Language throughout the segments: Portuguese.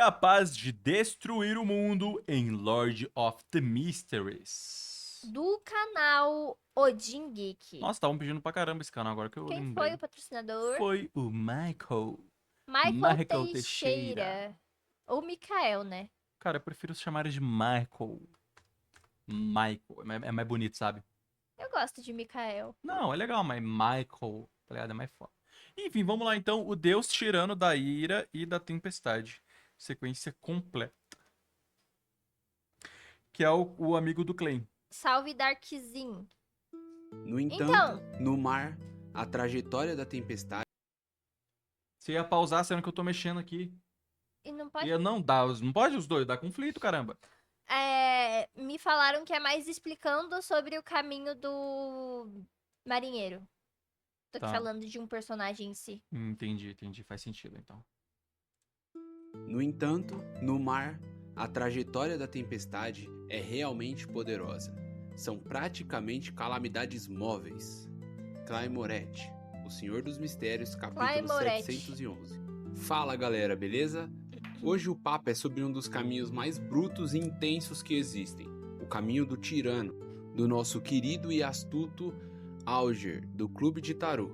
capaz de destruir o mundo em Lord of the Mysteries. Do canal Odin Geek. Nossa, estavam pedindo pra caramba esse canal agora que eu Quem lembrei. foi o patrocinador? Foi o Michael. Michael Teixeira. Teixeira. Ou Mikael, né? Cara, eu prefiro chamar de Michael. Michael. É mais bonito, sabe? Eu gosto de Mikael. Não, é legal, mas Michael, tá ligado? É mais foda. Enfim, vamos lá então. O Deus tirano da ira e da tempestade. Sequência completa. Que é o amigo do Clay. Salve Darkzin. No entanto, Então. no mar, a trajetória da tempestade Você ia pausar sendo que eu tô mexendo aqui. E não pode. Não dá, não pode os dois, dá conflito, caramba. Me falaram que é mais explicando sobre o caminho do marinheiro. Tô aqui Tá. falando de um personagem em si. Entendi, faz sentido então. No entanto, no mar, a trajetória da tempestade é realmente poderosa. São praticamente calamidades móveis. Clay Moretz, O Senhor dos Mistérios, capítulo Clay Moretz. 711. Fala galera, beleza? Hoje o papo é sobre um dos caminhos mais brutos e intensos que existem. O caminho do tirano, do nosso querido e astuto Alger, do Clube de Tarô.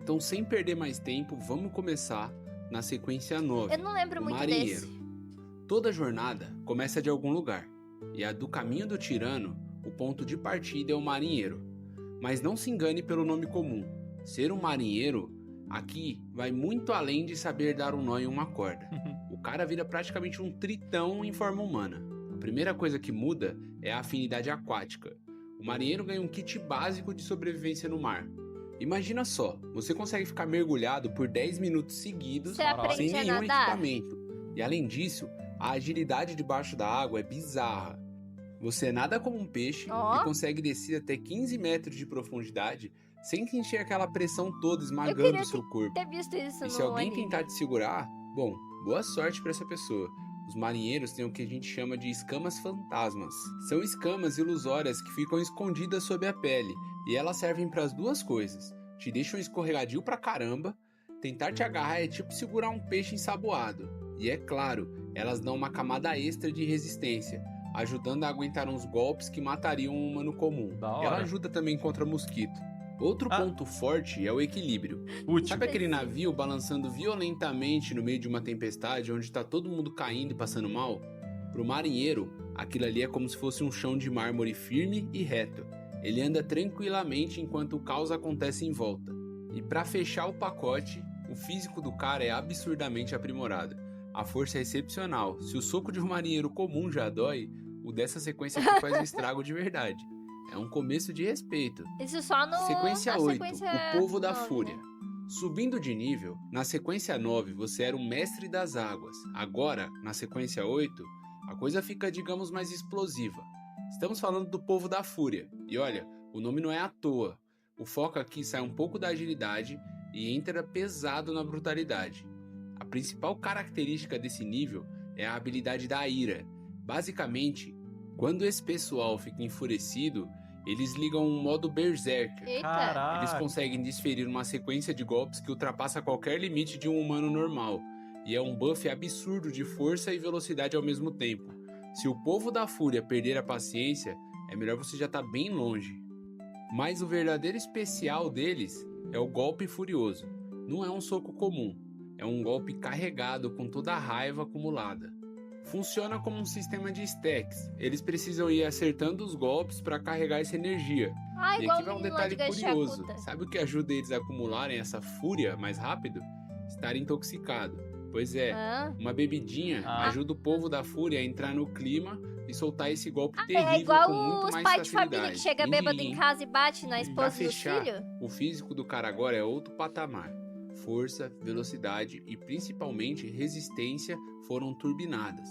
Então, sem perder mais tempo, vamos começar na sequência 9. Eu não lembro o muito marinheiro. desse. Toda jornada começa de algum lugar, e a do caminho do tirano, o ponto de partida é o marinheiro. Mas não se engane pelo nome comum. Ser um marinheiro aqui vai muito além de saber dar um nó em uma corda. O cara vira praticamente um tritão em forma humana. A primeira coisa que muda é a afinidade aquática. O marinheiro ganha um kit básico de sobrevivência no mar. Imagina só, você consegue ficar mergulhado por 10 minutos seguidos Você aprende sem a nenhum nadar? equipamento. E além disso, a agilidade debaixo da água é bizarra. Você nada como um peixe Ó. e consegue descer até 15 metros de profundidade sem sentir aquela pressão toda Eu esmagando queria o seu corpo. ter visto isso E se no alguém anime. tentar te segurar, bom, boa sorte para essa pessoa. Os marinheiros têm o que a gente chama de escamas fantasmas. São escamas ilusórias que ficam escondidas sob a pele, e elas servem para as duas coisas. Te deixam escorregadio pra caramba, tentar te agarrar é tipo segurar um peixe ensaboado. E é claro, elas dão uma camada extra de resistência, ajudando a aguentar uns golpes que matariam um humano comum. Da hora. Ela ajuda também contra mosquito. Outro ponto forte é o equilíbrio. Último. Sabe aquele navio balançando violentamente no meio de uma tempestade onde tá todo mundo caindo e passando mal? Pro marinheiro, aquilo ali é como se fosse um chão de mármore firme e reto. Ele anda tranquilamente enquanto o caos acontece em volta. E pra fechar o pacote, o físico do cara é absurdamente aprimorado. A força é excepcional. Se o soco de um marinheiro comum já dói, o dessa sequência aqui faz um estrago de verdade. É um começo de respeito. Isso só no. Sequência na 8, sequência o Povo da 9, Fúria. né? Subindo de nível, na sequência 9 você era o mestre das águas. Agora, na sequência 8, a coisa fica, digamos, mais explosiva. Estamos falando do Povo da Fúria. E olha, o nome não é à toa. O foco aqui sai um pouco da agilidade e entra pesado na brutalidade. A principal característica desse nível é a habilidade da ira. Basicamente, quando esse pessoal fica enfurecido, eles ligam um modo berserker. Eita. Caraca. Eles conseguem desferir uma sequência de golpes que ultrapassa qualquer limite de um humano normal, e é um buff absurdo de força e velocidade ao mesmo tempo. Se o Povo da Fúria perder a paciência, é melhor você já estar bem longe. Mas o verdadeiro especial deles é o golpe furioso. Não é um soco comum, é um golpe carregado com toda a raiva acumulada. Funciona como um sistema de stacks. Eles precisam ir acertando os golpes para carregar essa energia. Ah, E igual aqui vai um o menino lá de detalhe curioso. Gashakuta. Sabe o que ajuda eles a acumularem essa fúria mais rápido? Estar intoxicado. Pois é, Ah. uma bebidinha Ah. ajuda o Povo da Fúria a entrar no clima e soltar esse golpe É terrível igual com muito os mais pais de facilidade. família que chega bêbado em casa e bate na Pra esposa e nos fechar, filhos. o físico do cara agora é outro patamar. Força, velocidade e principalmente resistência foram turbinadas.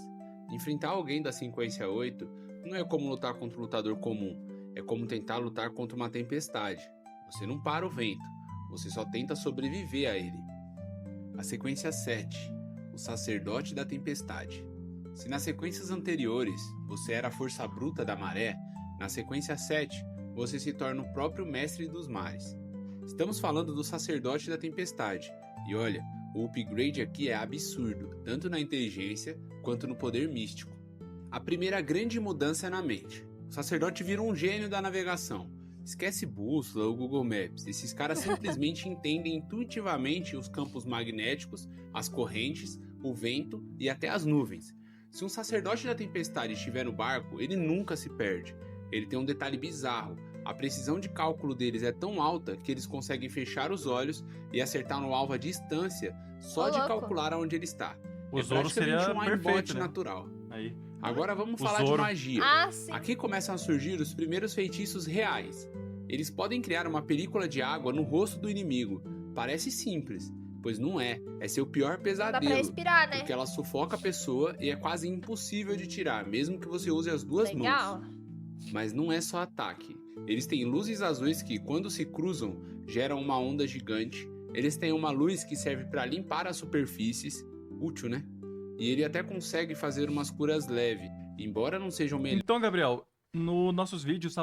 Enfrentar alguém da sequência 8 não é como lutar contra um lutador comum, é como tentar lutar contra uma tempestade. Você não para o vento, você só tenta sobreviver a ele. A sequência 7, o Sacerdote da Tempestade. Se nas sequências anteriores você era a força bruta da maré, na sequência 7 você se torna o próprio mestre dos mares. Estamos falando do Sacerdote da Tempestade, e olha, O upgrade aqui é absurdo, tanto na inteligência quanto no poder místico. A primeira grande mudança é na mente. O sacerdote vira um gênio da navegação. Esquece bússola ou Google Maps. Esses caras simplesmente entendem intuitivamente os campos magnéticos, as correntes, o vento e até as nuvens. Se um sacerdote da tempestade estiver no barco, ele nunca se perde. Ele tem um detalhe bizarro. A precisão de cálculo deles é tão alta que eles conseguem fechar os olhos e acertar no alvo à distância só Ô, de louco. calcular aonde ele está. O É Zoro seria praticamente um iBot perfeito, né? natural. Aí. Agora vamos O falar de Zoro. magia. Ah, sim. Aqui começam a surgir os primeiros feitiços reais. Eles podem criar uma película de água no rosto do inimigo. Parece simples, pois não é. É seu pior Não dá pra pesadelo. respirar, né? Porque ela sufoca a pessoa e é quase impossível de tirar, mesmo que você use as duas Legal. mãos. Mas não é só ataque. Eles têm luzes azuis que, quando se cruzam, geram uma onda gigante. Eles têm uma luz que serve para limpar as superfícies. Útil, né? E ele até consegue fazer umas curas leves, embora não sejam melhores. Então, Gabriel, nos nossos vídeos,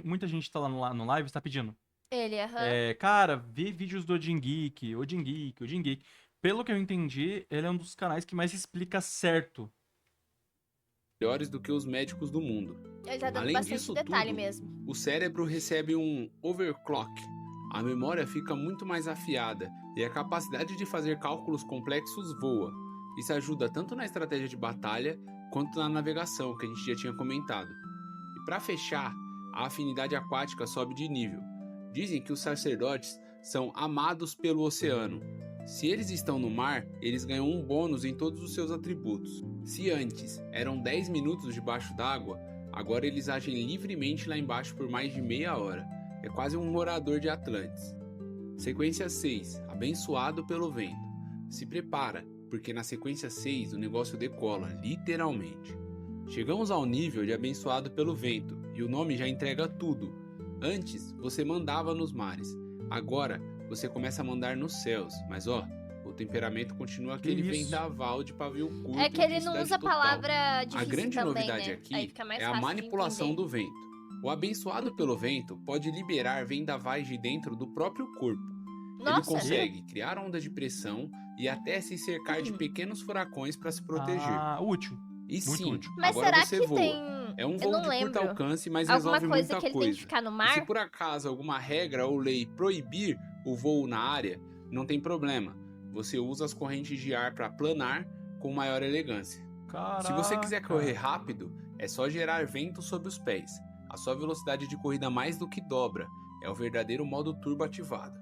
muita gente tá lá no live, está pedindo. Ele, aham. Cara, vê vídeos do Odin Geek. Pelo que eu entendi, ele é um dos canais que mais explica certo. Melhores do que os médicos do mundo. Ele tá dando Além bastante disso detalhe tudo, mesmo. O cérebro recebe um overclock. A memória fica muito mais afiada e a capacidade de fazer cálculos complexos voa. Isso ajuda tanto na estratégia de batalha quanto na navegação, que a gente já tinha comentado. E para fechar, a afinidade aquática sobe de nível. Dizem que os sacerdotes são amados pelo oceano. Se eles estão no mar, eles ganham um bônus em todos os seus atributos. Se antes eram 10 minutos debaixo d'água, agora eles agem livremente lá embaixo por mais de meia hora. É quase um morador de Atlantis. Sequência 6. Abençoado pelo vento. Se prepara, porque na sequência 6 o negócio decola, literalmente. Chegamos ao nível de abençoado pelo vento, e o nome já entrega tudo. Antes, você mandava nos mares. Agora, você começa a mandar nos céus. Mas ó, o temperamento continua aquele isso? vendaval de pavio curto. É que ele de não cidade usa a total. palavra difícil A grande também, novidade né? aqui Aí fica mais é a fácil de manipulação entender. do vento. O abençoado pelo vento pode liberar vendavais de dentro do próprio corpo. Ele Nossa, consegue criar ondas de pressão e até se cercar de pequenos furacões para se proteger. Ah, útil. E muito sim, útil. mas agora será você que voa. tem... É um Eu voo não de curto lembro. alcance, mas Alguma resolve coisa muita que ele coisa. tem que ficar no E mar? se por acaso alguma regra ou lei proibir o voo na área, não tem problema. Você usa as correntes de ar para planar com maior elegância. Caraca. Se você quiser correr rápido, é só gerar vento sob os pés. A sua velocidade de corrida mais do que dobra. É o verdadeiro modo turbo ativado.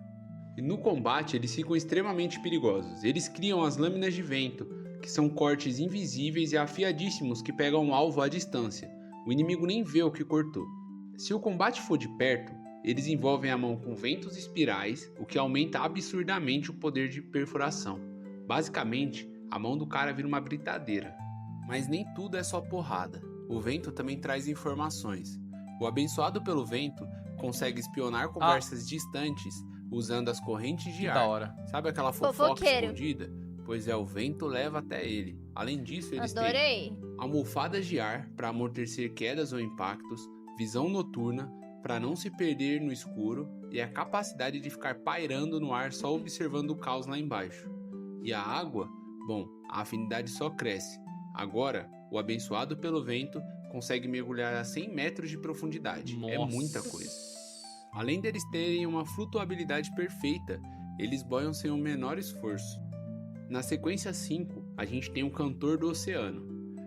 E no combate eles ficam extremamente perigosos. Eles criam as lâminas de vento, que são cortes invisíveis e afiadíssimos que pegam o alvo à distância. O inimigo nem vê o que cortou. Se o combate for de perto, eles envolvem a mão com ventos espirais, o que aumenta absurdamente o poder de perfuração. Basicamente, a mão do cara vira uma britadeira. Mas nem tudo é só porrada. O vento também traz informações. O abençoado pelo vento consegue espionar conversas distantes usando as correntes de Que ar. da hora. Sabe aquela fofoca Fofoqueiro. escondida? Pois o vento leva até ele. Além disso, eles têm Adorei. almofadas de ar para amortecer quedas ou impactos, visão noturna para não se perder no escuro e a capacidade de ficar pairando no ar só observando o caos lá embaixo. E a água? Bom, a afinidade só cresce. Agora, o abençoado pelo vento consegue mergulhar a 100 metros de profundidade. É Nossa. muita coisa. Além deles terem uma flutuabilidade perfeita, eles boiam sem o menor esforço. Na sequência 5, a gente tem um cantor do oceano.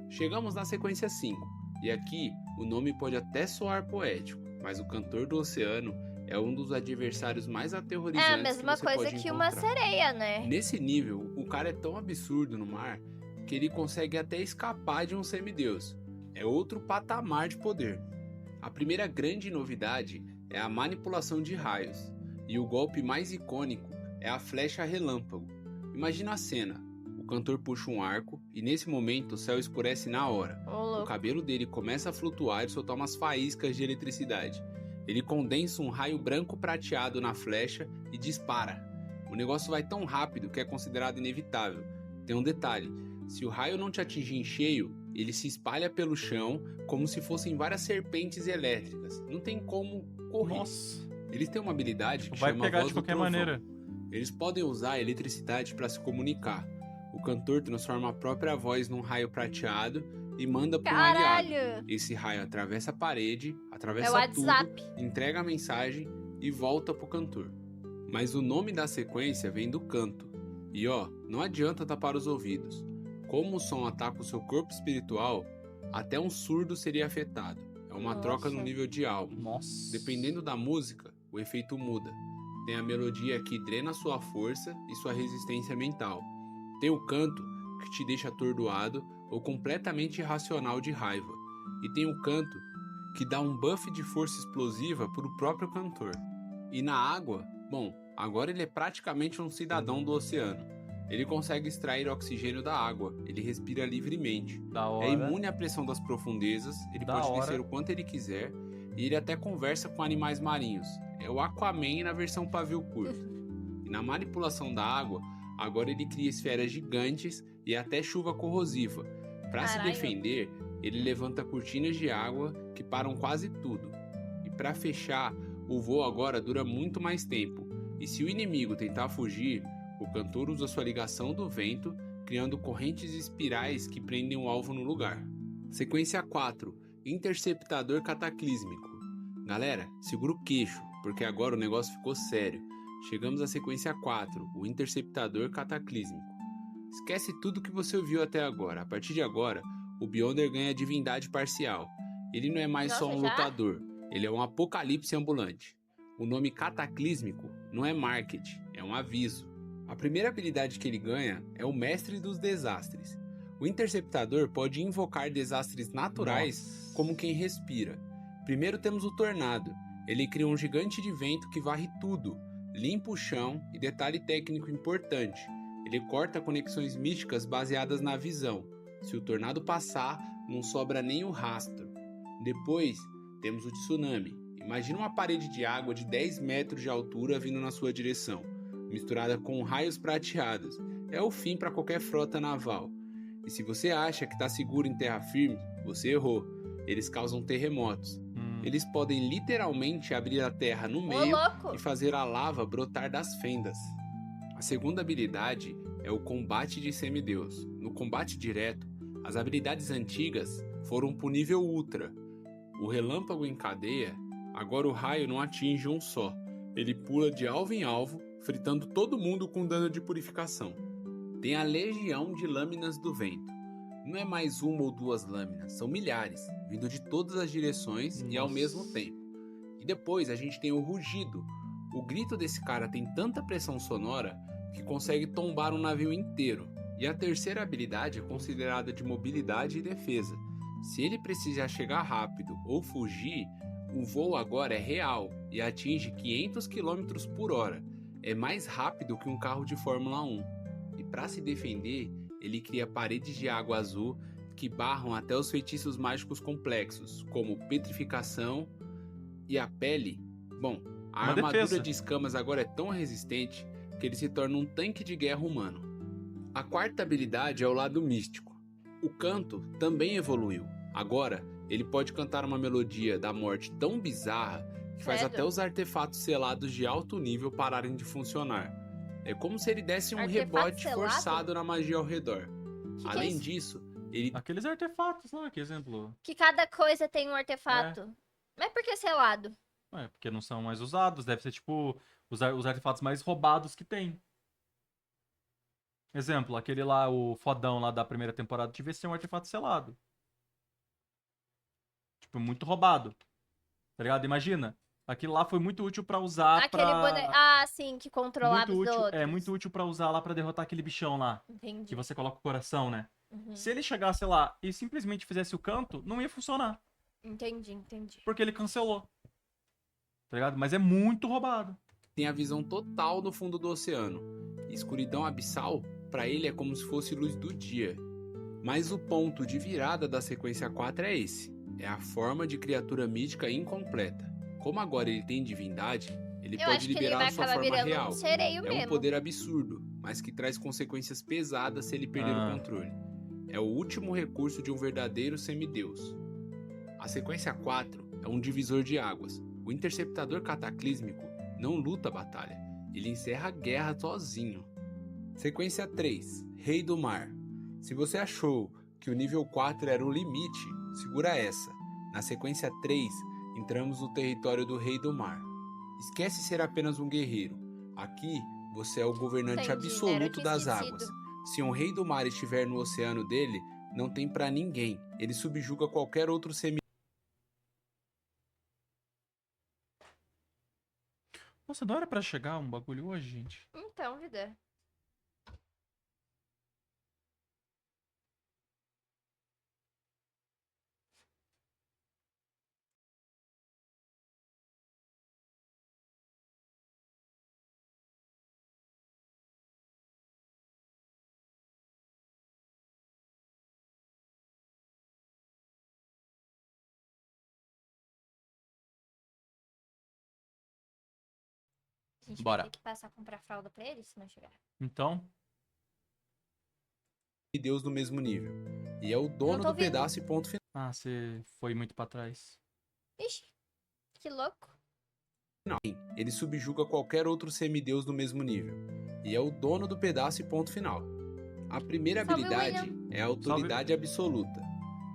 Chegamos na sequência 5, e aqui o nome pode até soar poético, mas o cantor do oceano é um dos adversários mais aterrorizantes É a mesma que você coisa pode que uma encontrar. sereia, né? Nesse nível, o cara é tão absurdo no mar que ele consegue até escapar de um semideus. É outro patamar de poder. A primeira grande novidade é a manipulação de raios, e o golpe mais icônico é a flecha relâmpago. Imagina a cena, o cantor puxa um arco e nesse momento o céu escurece na hora. Ô, O louco. cabelo dele começa a flutuar e soltar umas faíscas de eletricidade. Ele condensa um raio branco prateado na flecha e dispara. O negócio vai tão rápido que é considerado inevitável. Tem um detalhe, se o raio não te atingir em cheio, ele se espalha pelo chão como se fossem várias serpentes elétricas. Não tem como correr. Nossa. Eles têm uma habilidade que Vai chama pegar Voz de do qualquer Trovão. maneira. Eles podem usar a eletricidade para se comunicar. O cantor transforma a própria voz num raio prateado e manda para um aliado. Caralho! Esse raio atravessa a parede, É o atravessa tudo, WhatsApp. entrega a mensagem e volta pro cantor. Mas o nome da sequência vem do canto. E não adianta tapar os ouvidos. Como o som ataca o seu corpo espiritual, até um surdo seria afetado. É uma troca no Nossa. nível de alma. Nossa. Dependendo da música, o efeito muda. Tem a melodia que drena sua força e sua resistência mental. Tem o canto, que te deixa atordoado ou completamente irracional de raiva. E tem o canto, que dá um buff de força explosiva para o próprio cantor. E na água, agora ele é praticamente um cidadão do oceano. Ele consegue extrair oxigênio da água, ele respira livremente. Da hora. É imune à pressão das profundezas, ele Da pode hora. descer o quanto ele quiser e ele até conversa com animais marinhos. É o Aquaman na versão pavio curto. E na manipulação da água, agora ele cria esferas gigantes e até chuva corrosiva. Para se Caralho. defender, ele levanta cortinas de água que param quase tudo. E para fechar, o voo agora dura muito mais tempo. E se o inimigo tentar fugir, o cantor usa sua ligação do vento, criando correntes espirais que prendem o alvo no lugar. Sequência 4. Interceptador cataclísmico. Galera, segura o queixo, porque agora o negócio ficou sério. Chegamos à sequência 4, o interceptador cataclísmico. Esquece tudo que você ouviu até agora. A partir de agora, o Beyonder ganha divindade parcial. Ele não é mais só Nossa, um já? lutador, ele é um apocalipse ambulante. O nome cataclísmico não é marketing, é um aviso. A primeira habilidade que ele ganha é o Mestre dos Desastres. O interceptador pode invocar desastres naturais Nossa. como quem respira. Primeiro temos o tornado. Ele cria um gigante de vento que varre tudo, limpa o chão e detalhe técnico importante. Ele corta conexões místicas baseadas na visão. Se o tornado passar, não sobra nem o rastro. Depois temos o tsunami. Imagina uma parede de água de 10 metros de altura vindo na sua direção, misturada com raios prateados. É o fim para qualquer frota naval. E se você acha que está seguro em terra firme, você errou. Eles causam terremotos. Eles podem literalmente abrir a terra no Ô, meio louco! e fazer a lava brotar das fendas. A segunda habilidade é o combate de semideus. No combate direto, as habilidades antigas foram pro nível ultra. O relâmpago em cadeia, agora o raio não atinge um só. Ele pula de alvo em alvo, fritando todo mundo com dano de purificação. Tem a legião de lâminas do vento. Não é mais uma ou duas lâminas, são milhares, vindo de todas as direções e ao Nossa. mesmo tempo. E depois a gente tem o rugido. O grito desse cara tem tanta pressão sonora que consegue tombar um navio inteiro. E a terceira habilidade é considerada de mobilidade e defesa. Se ele precisar chegar rápido ou fugir, o voo agora é real e atinge 500 km por hora. É mais rápido que um carro de Fórmula 1. E para se defender, ele cria paredes de água azul que barram até os feitiços mágicos complexos, como petrificação e a pele. Bom, a Uma armadura defesa. de escamas agora é tão resistente que ele se torna um tanque de guerra humano. A quarta habilidade é o lado místico. O canto também evoluiu. Agora, ele pode cantar uma melodia da morte tão bizarra que faz Credo. até os artefatos selados de alto nível pararem de funcionar. É como se ele desse um Artefato rebote selado? forçado na magia ao redor. Que é Além isso? disso, ele Aqueles artefatos lá, que exemplo. Que cada coisa tem um artefato. Mas por que selado? Porque não são mais usados. Deve ser tipo os artefatos mais roubados que tem. Exemplo, aquele lá, o fodão lá da primeira temporada, devia ser um artefato selado. Tipo, muito roubado. Tá ligado? Imagina. Aquilo lá foi muito útil pra usar Aquele boneco. Ah, sim, que controlava Muito os útil, outros. muito útil pra usar lá pra derrotar aquele bichão lá. Entendi. Que você coloca o coração, né? Uhum. Se ele chegasse lá e simplesmente fizesse o canto, não ia funcionar. Entendi. Porque ele cancelou. Tá ligado? Mas é muito roubado. tem a visão total do fundo do oceano. E escuridão abissal, para ele, é como se fosse luz do dia. Mas o ponto de virada da sequência 4 é esse. É a forma de criatura mítica incompleta. Como agora ele tem divindade, ele Eu pode acho que ele liberar vai a sua acabar forma virando real. um sereio É um mesmo. poder absurdo, mas que traz consequências pesadas se ele perder o controle. É o último recurso de um verdadeiro semideus. A sequência 4 é um divisor de águas. O interceptador cataclísmico não luta a batalha. Ele encerra a guerra sozinho. Sequência 3, Rei do Mar. Se você achou que o nível 4 era o limite, segura essa. Na sequência 3, entramos no território do Rei do Mar. Esquece ser apenas um guerreiro. Aqui, você é o governante Entendi, absoluto era que das esquecido. águas. Se um Rei do Mar estiver no oceano dele, não tem pra ninguém. Ele subjuga qualquer outro semi... Nossa, não era pra chegar um bagulho hoje, gente? Então, vida. A gente Bora. vai ter que passar a comprar fralda pra ele, se não chegar. Então, Deus no mesmo nível. E é o dono tô do vendo. pedaço e ponto final. você foi muito pra trás. Ixi, que louco. Ele subjuga qualquer outro semideus do mesmo nível. E é o dono do pedaço e ponto final. A primeira Salve, habilidade é a autoridade absoluta.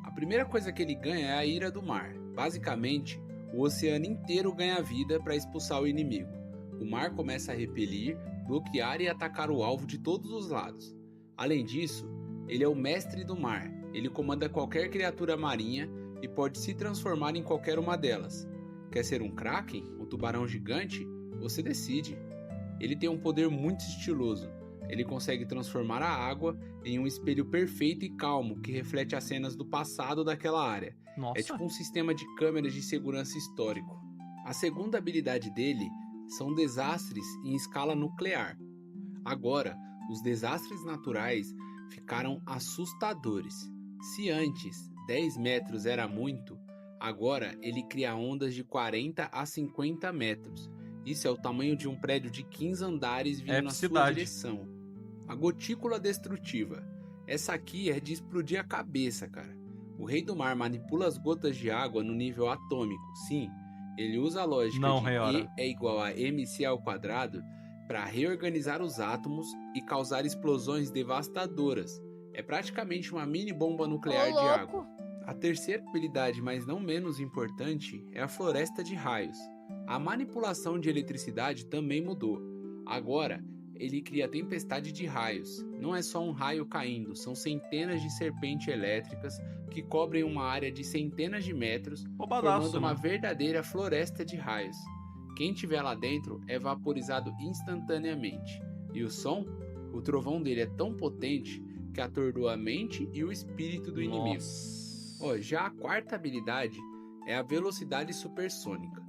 A primeira coisa que ele ganha é a ira do mar. Basicamente, o oceano inteiro ganha vida para expulsar o inimigo. O mar começa a repelir, bloquear e atacar o alvo de todos os lados. Além disso, ele é o mestre do mar. Ele comanda qualquer criatura marinha e pode se transformar em qualquer uma delas. Quer ser um kraken, um tubarão gigante? Você decide. Ele tem um poder muito estiloso. Ele consegue transformar a água em um espelho perfeito e calmo que reflete as cenas do passado daquela área. Nossa, É tipo um sistema de câmeras de segurança histórico. A segunda habilidade dele são desastres em escala nuclear. Agora, os desastres naturais ficaram assustadores. Se antes 10 metros era muito, agora ele cria ondas de 40 a 50 metros. Isso é o tamanho de um prédio de 15 andares vindo na sua cidade. direção. A gotícula destrutiva. Essa aqui é de explodir a cabeça, cara. O Rei do Mar manipula as gotas de água no nível atômico. Sim, ele usa a lógica Não, de Reiora. E é igual a mc ao quadrado para reorganizar os átomos e causar explosões devastadoras. É praticamente uma mini bomba nuclear Ô, de água. louco. A terceira habilidade, mas não menos importante, é a floresta de raios. A manipulação de eletricidade também mudou. Agora, ele cria tempestade de raios. Não é só um raio caindo, são centenas de serpentes elétricas que cobrem uma área de centenas de metros, Roubadaço, formando uma né? verdadeira floresta de raios. Quem estiver lá dentro é vaporizado instantaneamente. E o som? O trovão dele é tão potente que atordoa a mente e o espírito do inimigo. Nossa. Ó, já a quarta habilidade é a velocidade supersônica.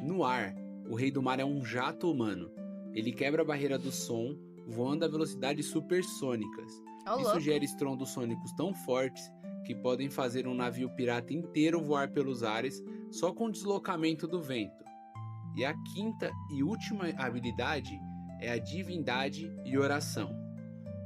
No ar, o Rei do Mar é um jato humano. Ele quebra a barreira do som, voando a velocidades supersônicas. Ô, Isso louco. gera estrondos sônicos tão fortes que podem fazer um navio pirata inteiro voar pelos ares só com o deslocamento do vento. E a quinta e última habilidade é a divindade e oração.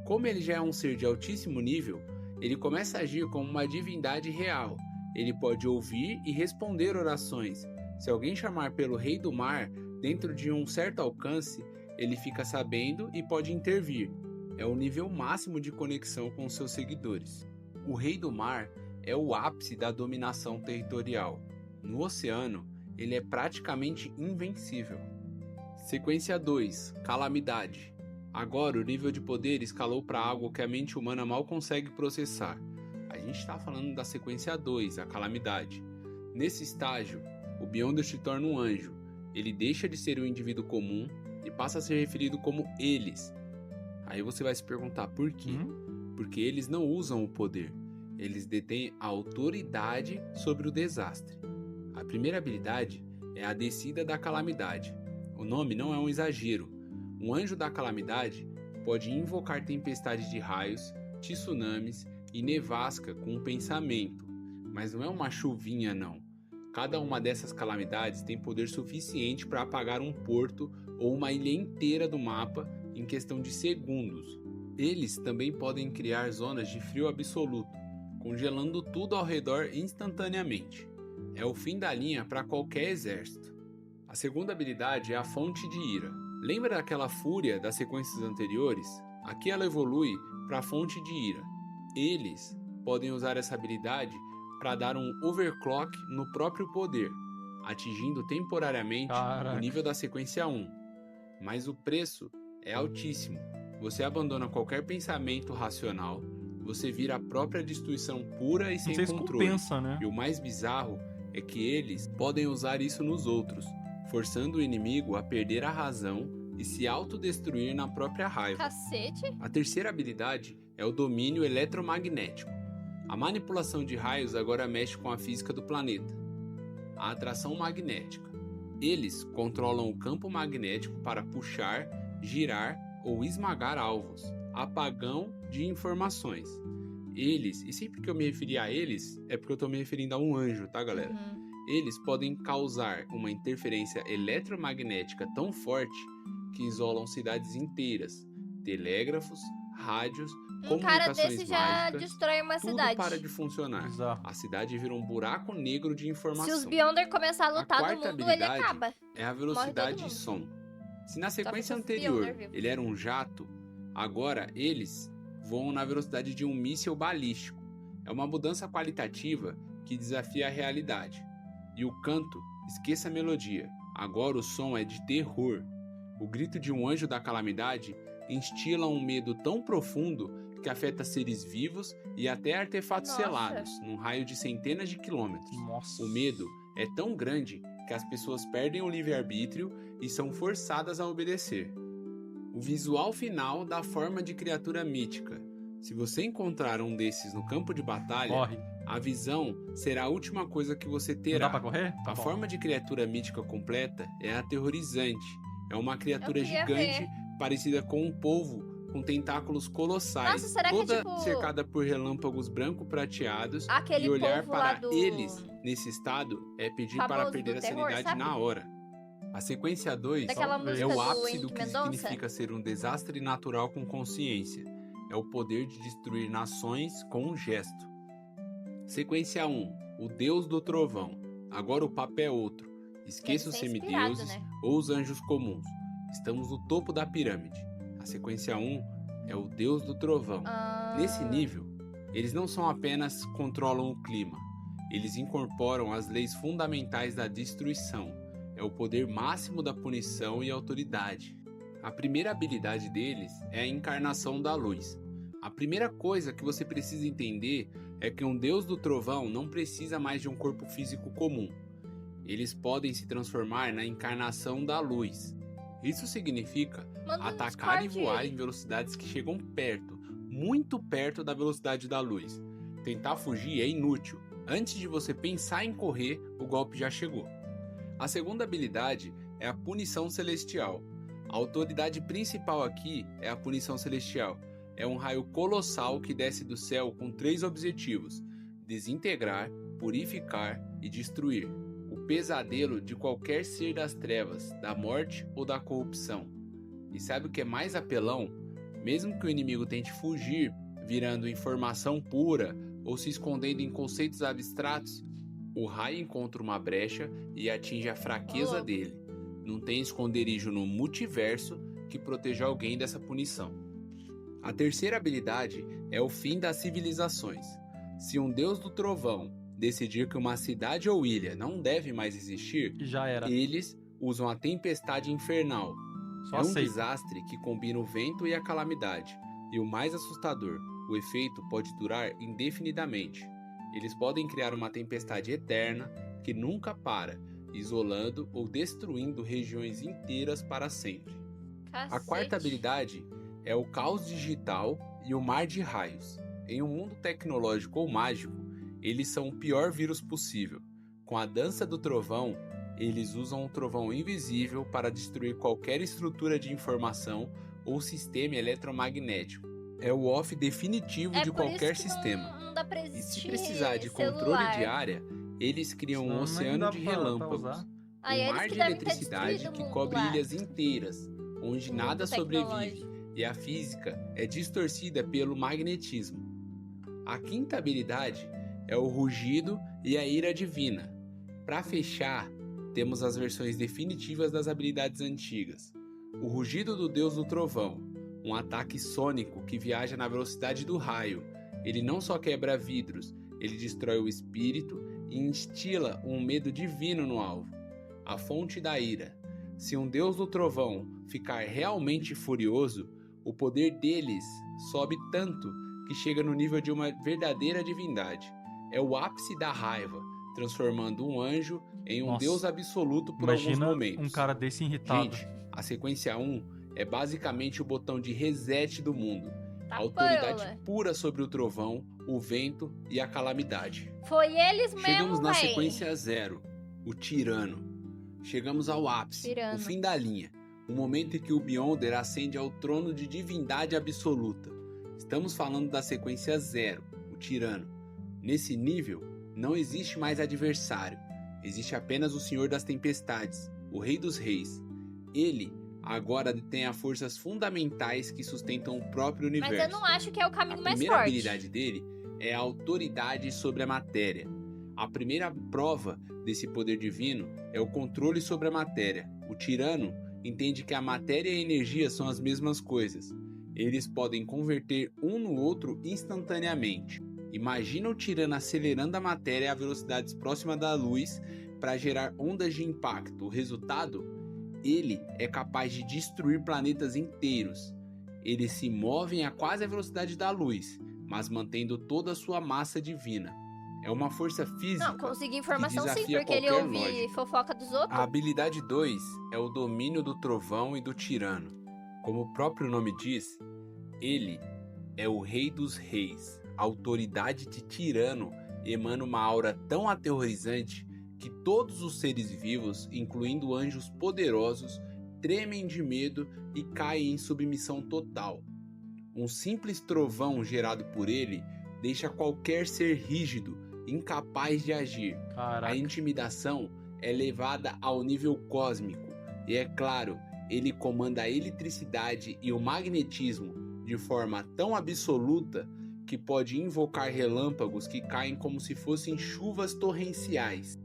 Como ele já é um ser de altíssimo nível, ele começa a agir como uma divindade real. Ele pode ouvir e responder orações. Se alguém chamar pelo Rei do Mar, dentro de um certo alcance, ele fica sabendo e pode intervir. É o nível máximo de conexão com seus seguidores. O Rei do Mar é o ápice da dominação territorial. No oceano, ele é praticamente invencível. Sequência 2, Calamidade. Agora o nível de poder escalou para algo que a mente humana mal consegue processar. A gente está falando da sequência 2, a Calamidade. Nesse estágio, o Beyonder se torna um anjo. Ele deixa de ser um indivíduo comum e passa a ser referido como eles. Aí você vai se perguntar por quê? Porque eles não usam o poder. Eles detêm a autoridade sobre o desastre. A primeira habilidade é a Descida da Calamidade. O nome não é um exagero. Um anjo da calamidade pode invocar tempestades de raios, tsunamis e nevasca com um pensamento. Mas não é uma chuvinha, não. Cada uma dessas calamidades tem poder suficiente para apagar um porto ou uma ilha inteira do mapa em questão de segundos. Eles também podem criar zonas de frio absoluto, congelando tudo ao redor instantaneamente. É o fim da linha para qualquer exército. A segunda habilidade é a Fonte de Ira. Lembra daquela fúria das sequências anteriores? Aqui ela evolui para a fonte de ira. Eles podem usar essa habilidade para dar um overclock no próprio poder, atingindo temporariamente o Caraca. nível da sequência 1. Mas o preço é altíssimo. Você abandona qualquer pensamento racional, você vira a própria destruição pura e Não sem sei se controle. compensa, né? E o mais bizarro é que eles podem usar isso nos outros, forçando o inimigo a perder a razão e se autodestruir na própria raiva. Cacete. A terceira habilidade é o domínio eletromagnético. A manipulação de raios agora mexe com a física do planeta. A atração magnética. Eles controlam o campo magnético para puxar, girar ou esmagar alvos. Apagão de informações. Eles, e sempre que eu me referir a eles, é porque eu estou me referindo a um anjo, tá, galera? Uhum. Eles podem causar uma interferência eletromagnética tão forte que isolam cidades inteiras, telégrafos, rádios, Um cara comunicações desse já mágicas, destrói uma tudo cidade. para de funcionar. Bizarro. A cidade vira um buraco negro de informação. Se os Beyonder começar a lutar no quarta mundo, ele habilidade acaba. é a velocidade mundo. de som. Se na sequência com os anterior Beyonder vivos. ele era um jato, agora eles voam na velocidade de um míssil balístico. É uma mudança qualitativa que desafia a realidade. E o canto, esqueça a melodia. Agora o som é de terror. O grito de um anjo da calamidade instila um medo tão profundo que afeta seres vivos e até artefatos Nossa. selados, num raio de centenas de quilômetros. Nossa. O medo é tão grande que as pessoas perdem o livre-arbítrio e são forçadas a obedecer. O visual final da forma de criatura mítica. Se você encontrar um desses no campo de batalha, Corre. a visão será a última coisa que você Não terá. dá pra correr? Tá A bom. forma de criatura mítica completa é aterrorizante. É uma criatura Eu queria gigante, ver. parecida com um polvo, com tentáculos colossais, Nossa, será que é toda tipo- cercada por relâmpagos branco-prateados. Aquele E olhar povo lá para do... eles nesse estado é pedir para famoso perder do a terror, sanidade sabe? na hora. A sequência 2 Daquela Talvez. é música o do ápice do Henrique que Mendonça. significa ser um desastre natural com consciência. É o poder de destruir nações com um gesto. Sequência 1. O Deus do Trovão. Agora o papo é outro. Esqueça os Deve ser inspirado, semideuses né? ou os anjos comuns. Estamos no topo da pirâmide. A sequência 1 é o Deus do Trovão. Ah, Nesse nível, eles não são apenas controlam o clima. Eles incorporam as leis fundamentais da destruição. É o poder máximo da punição e autoridade. A primeira habilidade deles é a encarnação da luz. A primeira coisa que você precisa entender é que um Deus do Trovão não precisa mais de um corpo físico comum. Eles podem se transformar na encarnação da luz. Isso significa manda no atacar e Discord voar aí. em velocidades que chegam perto, muito perto da velocidade da luz. Tentar fugir é inútil. Antes de você pensar em correr, o golpe já chegou. A segunda habilidade é a punição celestial. A autoridade principal aqui é a punição celestial. É um raio colossal que desce do céu com 3 objetivos: desintegrar, purificar e destruir. O pesadelo de qualquer ser das trevas, da morte ou da corrupção. E sabe o que é mais apelão? Mesmo que o inimigo tente fugir, virando informação pura ou se escondendo em conceitos abstratos, o raio encontra uma brecha e atinge a fraqueza louco. dele. Não tem esconderijo no multiverso que proteja alguém dessa punição. A terceira habilidade é o fim das civilizações. Se um deus do trovão decidir que uma cidade ou ilha não deve mais existir, E já era. eles usam a tempestade infernal. Só É um aceita. desastre que combina o vento e a calamidade. E o mais assustador, o efeito pode durar indefinidamente. Eles podem criar uma tempestade eterna que nunca para, isolando ou destruindo regiões inteiras para sempre. A quarta Cacete. habilidade é o caos digital e o mar de raios. Em um mundo tecnológico ou mágico, eles são o pior vírus possível. Com a dança do trovão, eles usam um trovão invisível para destruir qualquer estrutura de informação ou sistema eletromagnético. É o off definitivo É de por qualquer isso que sistema. Não dá pra E existir se precisar de celular. controle de área, eles criam um Senão nem oceano dá de pra relâmpagos. usar. Aí Um eles mar que de devem ter eletricidade destruído o que mundo cobre lá. ilhas inteiras, onde O nada mundo sobrevive, tecnológico. e a física é distorcida pelo magnetismo. A quinta habilidade é o rugido e a ira divina. Para fechar, temos as versões definitivas das habilidades antigas. O rugido do deus do trovão, um ataque sônico que viaja na velocidade do raio. Ele não só quebra vidros, ele destrói o espírito e instila um medo divino no alvo. A fonte da ira. Se um deus do trovão ficar realmente furioso, o poder deles sobe tanto que chega no nível de uma verdadeira divindade. É o ápice da raiva, transformando um anjo em um Nossa. deus absoluto por alguns Imagina momentos. um cara desse irritado. Gente, a sequência 1 é basicamente o botão de reset do mundo. Tá A autoridade pula. pura sobre o trovão, o vento e a calamidade. Foi eles Chegamos mesmo, na véi. sequência 0, o tirano. Chegamos ao ápice, Tirano. o fim da linha. O momento em que o Beyonder ascende ao trono de divindade absoluta. Estamos falando da sequência 0, o tirano. Nesse nível, não existe mais adversário. Existe apenas o Senhor das Tempestades, o Rei dos Reis. Ele agora detém as forças fundamentais que sustentam o próprio universo. Mas eu não acho que é o A caminho mais primeira forte. habilidade dele é a autoridade sobre a matéria. A primeira prova desse poder divino é o controle sobre a matéria. O tirano entende que a matéria e a energia são as mesmas coisas. Eles podem converter um no outro instantaneamente. Imagina o tirano acelerando a matéria a velocidades próximas da luz para gerar ondas de impacto. O resultado? Ele é capaz de destruir planetas inteiros. Eles se movem a quase a velocidade da luz, mas mantendo toda a sua massa divina. É uma força física. Não, consegui informação sim, desafia porque ele qualquer ouve lógica. fofoca dos outros. A habilidade 2 é o domínio do trovão e do tirano. Como o próprio nome diz, ele é o rei dos reis. A autoridade de tirano emana uma aura tão aterrorizante que todos os seres vivos, incluindo anjos poderosos, tremem de medo e caem em submissão total. Um simples trovão gerado por ele deixa qualquer ser rígido, incapaz de agir. A Caraca. intimidação é levada ao nível cósmico. E é claro, ele comanda a eletricidade e o magnetismo de forma tão absoluta que pode invocar relâmpagos que caem como se fossem chuvas torrenciais.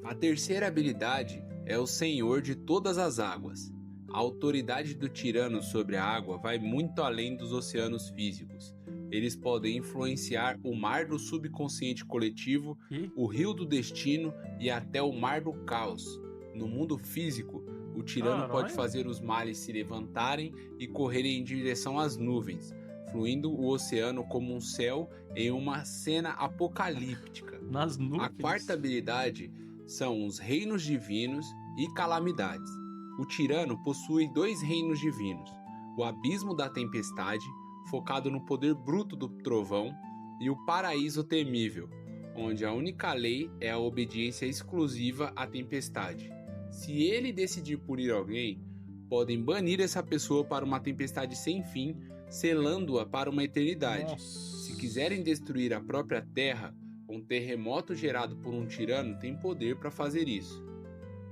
A terceira habilidade é o Senhor de todas as águas. A autoridade do tirano sobre a água vai muito além dos oceanos físicos. Eles podem influenciar o mar do subconsciente coletivo, E o rio do destino e até o mar do caos. No mundo físico, o tirano Caralho. pode fazer os mares se levantarem e correrem em direção às nuvens, fluindo o oceano como um céu em uma cena apocalíptica. nas nuvens. A quarta habilidade são os reinos divinos e calamidades. O tirano possui 2 reinos divinos: o abismo da tempestade, focado no poder bruto do trovão, e o paraíso temível, onde a única lei é a obediência exclusiva à tempestade. Se ele decidir punir alguém, podem banir essa pessoa para uma tempestade sem fim, selando-a para uma eternidade. Nossa. Se quiserem destruir a própria terra, um terremoto gerado por um tirano tem poder para fazer isso.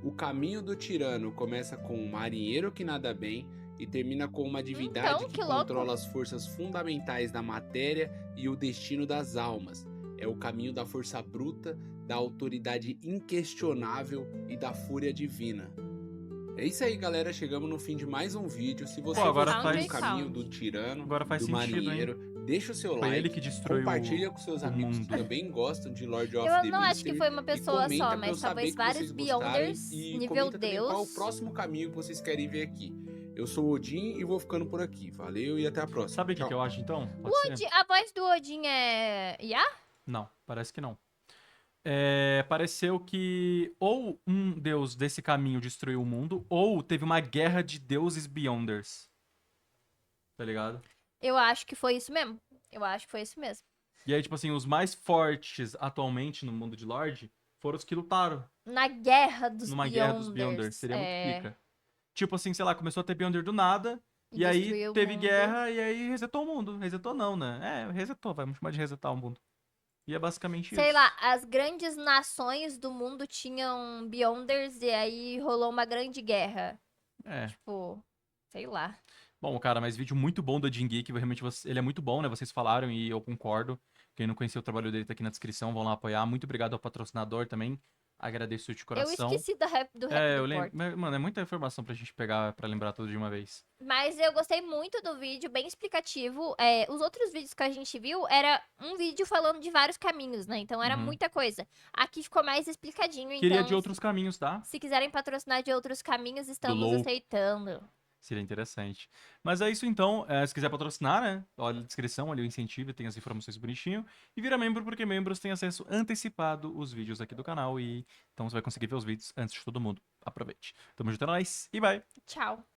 O caminho do tirano começa com um marinheiro que nada bem e termina com uma divindade Então, que que louco. controla as forças fundamentais da matéria e o destino das almas. É o caminho da força bruta, da autoridade inquestionável e da fúria divina. É isso aí, galera. Chegamos no fim de mais um vídeo. Se você agora gostou faz- do caminho do tirano, Agora faz do sentido, hein? marinheiro, deixa o seu Foi like. ele que destruiu Compartilha com seus o amigos mundo. que também gostam de Lord of Eu the não acho que Mystery. foi uma E pessoa comenta só, pra eu mas saber talvez que vários vocês gostaram Beyonders, e nível comenta também qual é o Deus. próximo caminho que vocês querem ver aqui. Eu sou o Odin e vou ficando por aqui. Valeu e até a próxima. Sabe o que, Tchau. que eu acho então? Pode ser? A voz do Odin é Iá? Não, parece que não. Pareceu que ou um deus desse caminho destruiu o mundo, ou teve uma guerra de deuses Beyonders. Tá ligado? Eu acho que foi isso mesmo. Eu acho que foi isso mesmo. E aí, tipo assim, os mais fortes atualmente no mundo de Lorde foram os que lutaram Na guerra dos numa Beyonders. guerra dos Beyonders. Seria muito é, pica. Tipo assim, sei lá, começou a ter Beyonder do nada, e aí destruiu o teve mundo. guerra, e aí resetou o mundo. Resetou não, né? Resetou, vamos chamar de resetar o mundo. E é basicamente Sei isso. lá, as grandes nações do mundo tinham Beyonders e aí rolou uma grande guerra. É. Tipo, sei lá. Bom, cara, mas vídeo muito bom do Odin Geek, realmente ele é muito bom, né? Vocês falaram e eu concordo. Quem não conheceu o trabalho dele tá aqui na descrição, vão lá apoiar. Muito obrigado ao patrocinador também. Agradeço de Eu coração. esqueci do rap Eu report. lembro. Mano, é muita informação pra gente pegar pra lembrar tudo de uma vez. Mas eu gostei muito do vídeo, bem explicativo. Os outros vídeos que a gente viu era um vídeo falando de vários caminhos, né? Então era Uhum. muita coisa. Aqui ficou mais explicadinho, Queria então de outros caminhos, tá? se quiserem patrocinar de outros caminhos, estamos Low. aceitando. Seria interessante. Mas é isso então. Se quiser patrocinar, né? Olha a descrição, ali o incentivo, tem as informações bonitinho. E vira membro, porque membros têm acesso antecipado aos vídeos aqui do canal. E então você vai conseguir ver os vídeos antes de todo mundo. Aproveite. Tamo junto, é nóis e bye! Tchau.